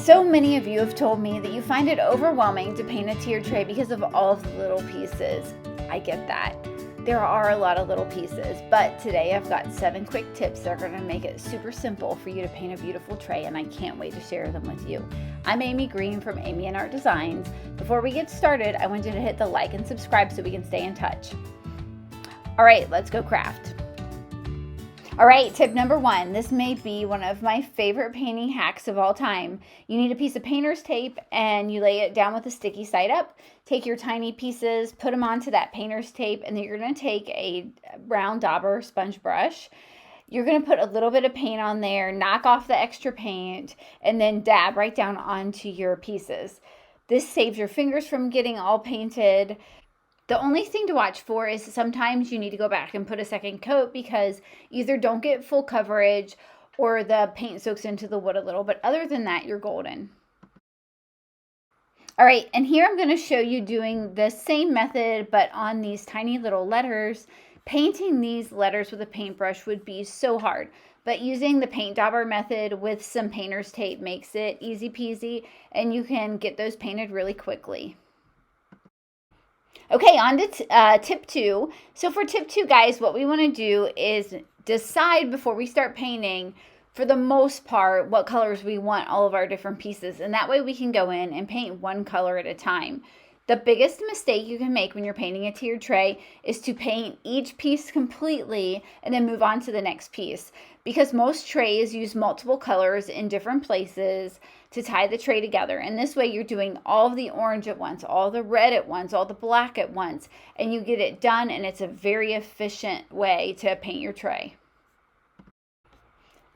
So many of you have told me that you find it overwhelming to paint a tiered tray because of all of the little pieces. I get that. There are a lot of little pieces, but today I've got 7 quick tips that are going to make it super simple for you to paint a beautiful tray, and I can't wait to share them with you. I'm Amy Green from Amy and Art Designs. Before we get started, I want you to hit the like and subscribe so we can stay in touch. All right, let's go craft. All right, tip number 1. This may be one of my favorite painting hacks of all time. You need a piece of painter's tape and you lay it down with the sticky side up. Take your tiny pieces, put them onto that painter's tape, and then you're going to take a round dauber sponge brush. You're going to put a little bit of paint on there, knock off the extra paint, and then dab right down onto your pieces. This saves your fingers from getting all painted. The only thing to watch for is sometimes you need to go back and put a second coat because either don't get full coverage or the paint soaks into the wood a little, but other than that, you're golden. All right, and here I'm going to show you doing the same method, but on these tiny little letters. Painting these letters with a paintbrush would be so hard, but using the paint dauber method with some painter's tape makes it easy peasy, and you can get those painted really quickly. Okay, on to tip 2. So for tip 2, guys, what we want to do is decide before we start painting, for the most part, what colors we want all of our different pieces. And that way we can go in and paint one color at a time. The biggest mistake you can make when you're painting a tiered tray is to paint each piece completely and then move on to the next piece. Because most trays use multiple colors in different places to tie the tray together. And this way you're doing all of the orange at once, all the red at once, all the black at once, and you get it done, and it's a very efficient way to paint your tray.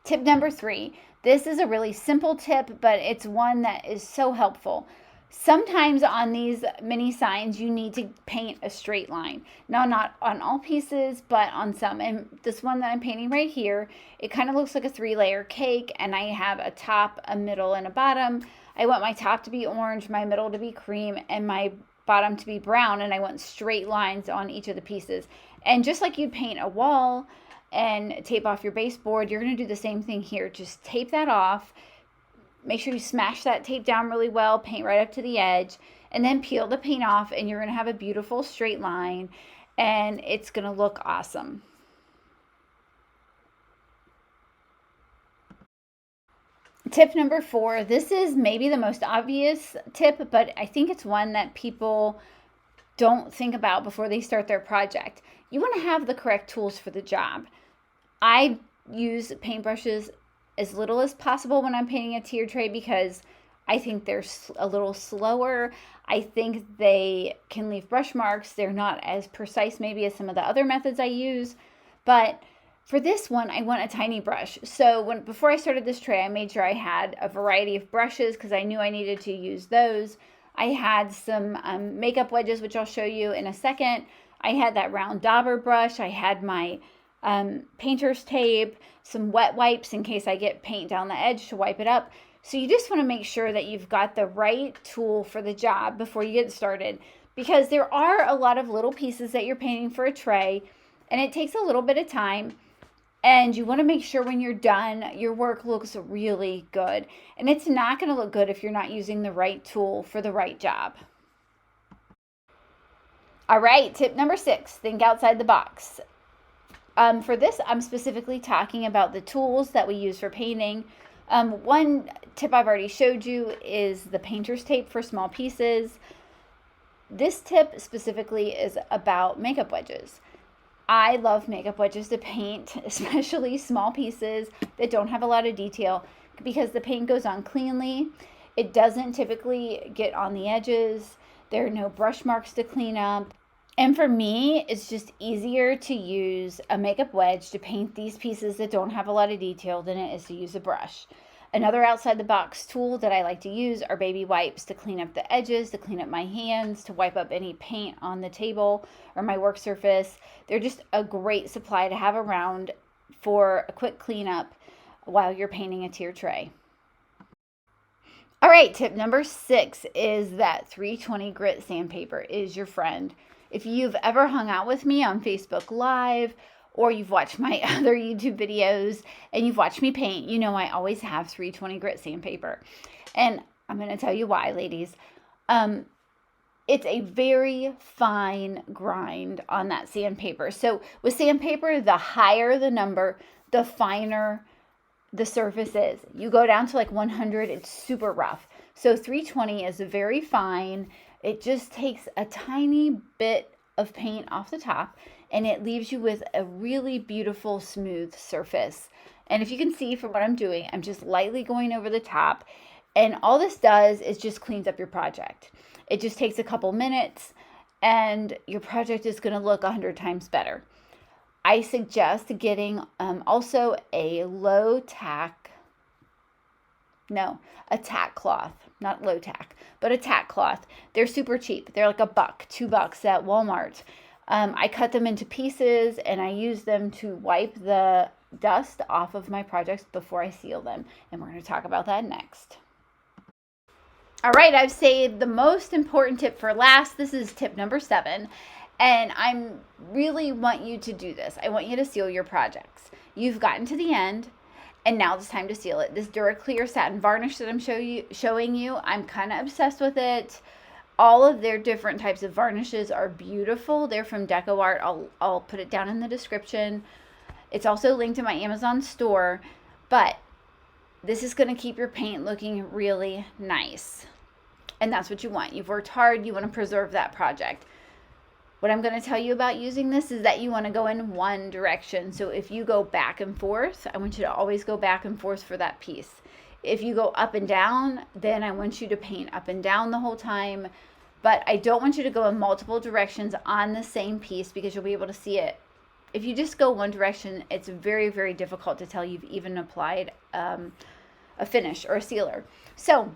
Tip number 3. This is a really simple tip, but it's one that is so helpful. Sometimes on these mini signs, you need to paint a straight line. Now, not on all pieces, but on some. And this one that I'm painting right here, it kind of looks like a 3-layer cake, and I have a top, a middle, and a bottom. I want my top to be orange, my middle to be cream, and my bottom to be brown, and I want straight lines on each of the pieces. And just like you'd paint a wall and tape off your baseboard, you're going to do the same thing here. Just tape that off. Make sure you smash that tape down really well, paint right up to the edge, and then peel the paint off, and you're going to have a beautiful straight line, and it's going to look awesome. Tip number 4. This is maybe the most obvious tip, but I think it's one that people don't think about before they start their project. You want to have the correct tools for the job. I use paintbrushes as little as possible when I'm painting a tiered tray because I think they're a little slower. I think they can leave brush marks. They're not as precise maybe as some of the other methods I use. But for this one, I want a tiny brush. So before I started this tray, I made sure I had a variety of brushes because I knew I needed to use those. I had some makeup wedges, which I'll show you in a second. I had that round dauber brush. I had my painter's tape, some wet wipes in case I get paint down the edge to wipe it up. So you just want to make sure that you've got the right tool for the job before you get started, because there are a lot of little pieces that you're painting for a tray, and it takes a little bit of time, and you want to make sure when you're done, your work looks really good. And it's not going to look good if you're not using the right tool for the right job. All right, tip number 6, think outside the box. For this, I'm specifically talking about the tools that we use for painting. One tip I've already showed you is the painter's tape for small pieces. This tip specifically is about makeup wedges. I love makeup wedges to paint, especially small pieces that don't have a lot of detail, because the paint goes on cleanly. It doesn't typically get on the edges. There are no brush marks to clean up. And for me, it's just easier to use a makeup wedge to paint these pieces that don't have a lot of detail than it is to use a brush. Another outside the box tool that I like to use are baby wipes to clean up the edges, to clean up my hands, to wipe up any paint on the table or my work surface. They're just a great supply to have around for a quick cleanup while you're painting a tiered tray. All right, tip number 6 is that 320 grit sandpaper is your friend. If you've ever hung out with me on Facebook Live or you've watched my other YouTube videos and you've watched me paint, you know I always have 320 grit sandpaper. And I'm going to tell you why, ladies. It's a very fine grind on that sandpaper. So with sandpaper, the higher the number, the finer the surface is. You go down to like 100, it's super rough. So 320 is very fine. It just takes a tiny bit of paint off the top and it leaves you with a really beautiful smooth surface. And if you can see from what I'm doing, I'm just lightly going over the top, and all this does is just cleans up your project. It just takes a couple minutes and your project is going to look 100 times better. I suggest getting also a tack cloth, not low tack, but a tack cloth. They're super cheap. They're like $1, $2 at Walmart. I cut them into pieces and I use them to wipe the dust off of my projects before I seal them. And we're going to talk about that next. All right, I've saved the most important tip for last. This is tip number 7. And I really want you to do this. I want you to seal your projects. You've gotten to the end, and now it's time to seal it. This DuraClear satin varnish that I'm showing you, I'm kind of obsessed with it. All of their different types of varnishes are beautiful. They're from DecoArt. I'll put it down in the description. It's also linked in my Amazon store. But this is going to keep your paint looking really nice. And that's what you want. You've worked hard. You want to preserve that project. What I'm going to tell you about using this is that you want to go in one direction. So if you go back and forth, I want you to always go back and forth for that piece. If you go up and down, then I want you to paint up and down the whole time. But I don't want you to go in multiple directions on the same piece because you'll be able to see it. If you just go one direction, it's very, very difficult to tell you've even applied a finish or a sealer. So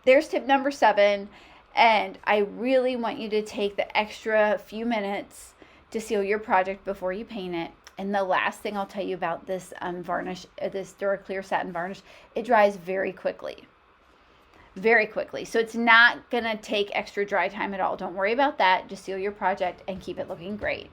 there's tip number 7. And I really want you to take the extra few minutes to seal your project before you paint it. And the last thing I'll tell you about this varnish, this DuraClear satin varnish, it dries very quickly. Very quickly. So it's not going to take extra dry time at all. Don't worry about that. Just seal your project and keep it looking great.